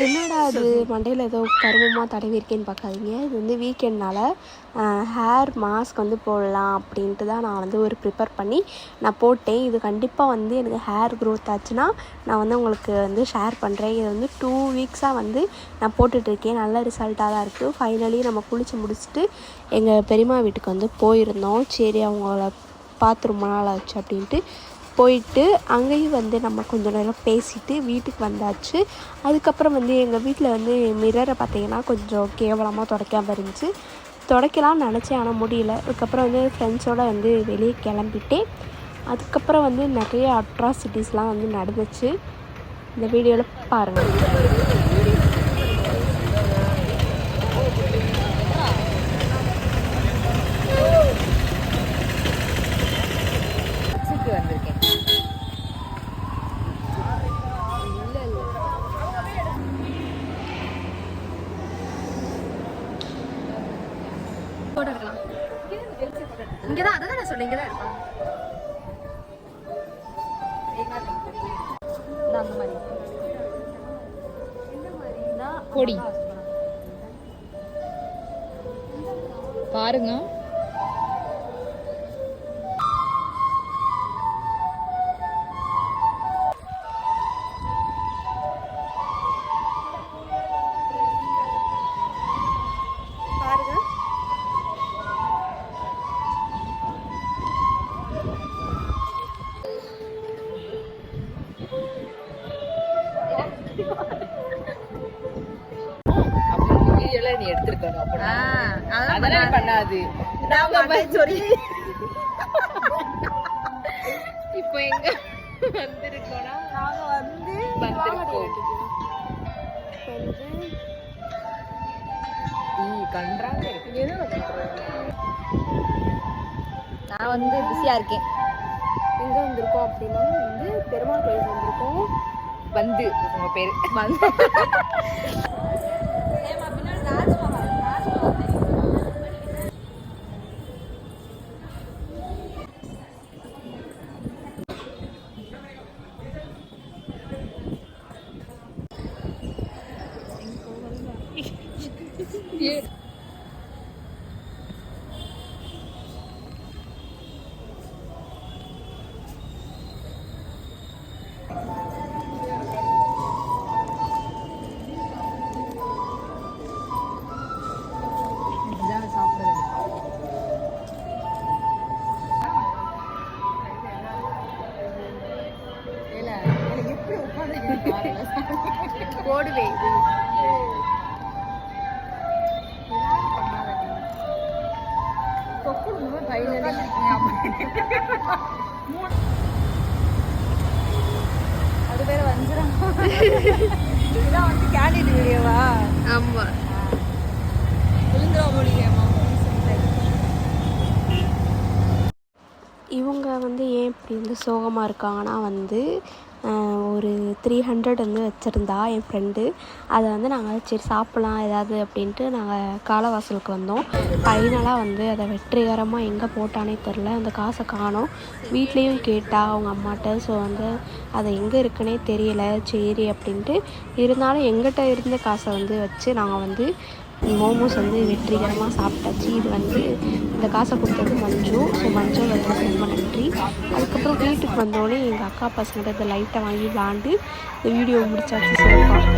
என்னடா அது மண்டையில் ஏதோ கருமமாக தடவி இருக்கேன்னு பார்க்காதீங்க. இது வந்து வீக்கெண்ட்னால ஹேர் மாஸ்க் வந்து போடலாம் அப்படின்ட்டு தான் நான் வந்து ஒரு ப்ரிப்பேர் பண்ணி நான் போட்டேன். இது கண்டிப்பாக வந்து எனக்கு ஹேர் க்ரோத் ஆச்சுன்னா நான் வந்து உங்களுக்கு வந்து ஷேர் பண்ணுறேன். இது வந்து 2 வீக்ஸாக வந்து நான் போட்டுட்ருக்கேன். நல்ல ரிசல்ட்டாக தான் இருக்குது. ஃபைனலி நம்ம குளித்து முடிச்சுட்டு எங்கள் பெரியம்மா வீட்டுக்கு வந்து போயிருந்தோம். சரி அவங்கள பார்த்து ரொம்ப நாள் ஆச்சு அப்படின்ட்டு போயிட்டு அங்கேயும் வந்து நம்ம கொஞ்சம் நேரம் பேசிவிட்டு வீட்டுக்கு வந்தாச்சு. அதுக்கப்புறம் வந்து எங்கள் வீட்டில் வந்து மிரரை பார்த்திங்கன்னா கொஞ்சம் கேவலமாக துடைக்காமல் இருந்துச்சு. துடைக்கலாம்னு நினச்சேன், ஆனால் முடியல. அதுக்கப்புறம் வந்து ஃப்ரெண்ட்ஸோடு வந்து வெளியே கிளம்பிட்டேன். அதுக்கப்புறம் வந்து நிறைய அட்ராசிட்டிஸ்லாம் வந்து நடந்துச்சு. இந்த வீடியோவில் பாருங்கள். போட்டோ எடுக்கலாம். இங்கே தான், அதை தான் நான் சொன்னேன், இங்கே தான் இருப்பாங்க. அந்த மாதிரி பொடி பாருங்க. நீ எடுத்துருக்கணும் அதெல்லாம் பண்ணாது. இப்போ எங்க வந்திருக்கோம்னா நாங்க வந்து வந்திருக்கோம். கன்றாங்க நான் வந்து பிஸியா இருக்கேன். எங்கே வந்திருக்கோம் அப்படின்னா வந்து பெருமாள் கோயில் வந்திருக்கோம். வந்து உங்க பேரு வந்து போடுவே அது வேற வந்துடும். இதான் வந்து கேண்டிட் வீடியோவா? ஆமா, விழுந்துரும் முடியுமா? இவங்க வந்து ஏன் இப்படி வந்து சோகமாக இருக்காங்கன்னா வந்து ஒரு 300 வந்து வச்சுருந்தா என் ஃப்ரெண்டு. அதை வந்து நாங்கள் சரி சாப்பிட்லாம் ஏதாவது அப்படின்ட்டு நாங்கள் காலவாசலுக்கு வந்தோம். ஃபைனலாக வந்து அதை வெற்றிகரமாக எங்கே போட்டானே தெரில. அந்த காசை காணோம். வீட்லேயும் கேட்டா அவங்க அம்மாட்ட. ஸோ வந்து அதை எங்கே இருக்குன்னே தெரியல. சரி அப்படின்ட்டு இருந்தாலும் எங்கிட்ட இருந்த காசை வந்து வச்சு நாங்கள் வந்து மோமோஸ் வந்து வெற்றிகரமாக சாப்பிட்டாச்சு. இது வந்து இந்த காசை கொடுத்தது மஞ்சு. ஸோ மஞ்சு வந்து ரொம்ப நன்றி. அதுக்கப்புறம் வீட்டுக்கு வந்தோடனே எங்கள் அக்கா பசங்கிட்ட இந்த லைட்டை வாங்கி விளாண்டு இந்த வீடியோ முடிச்சாச்சு சிறப்பாக.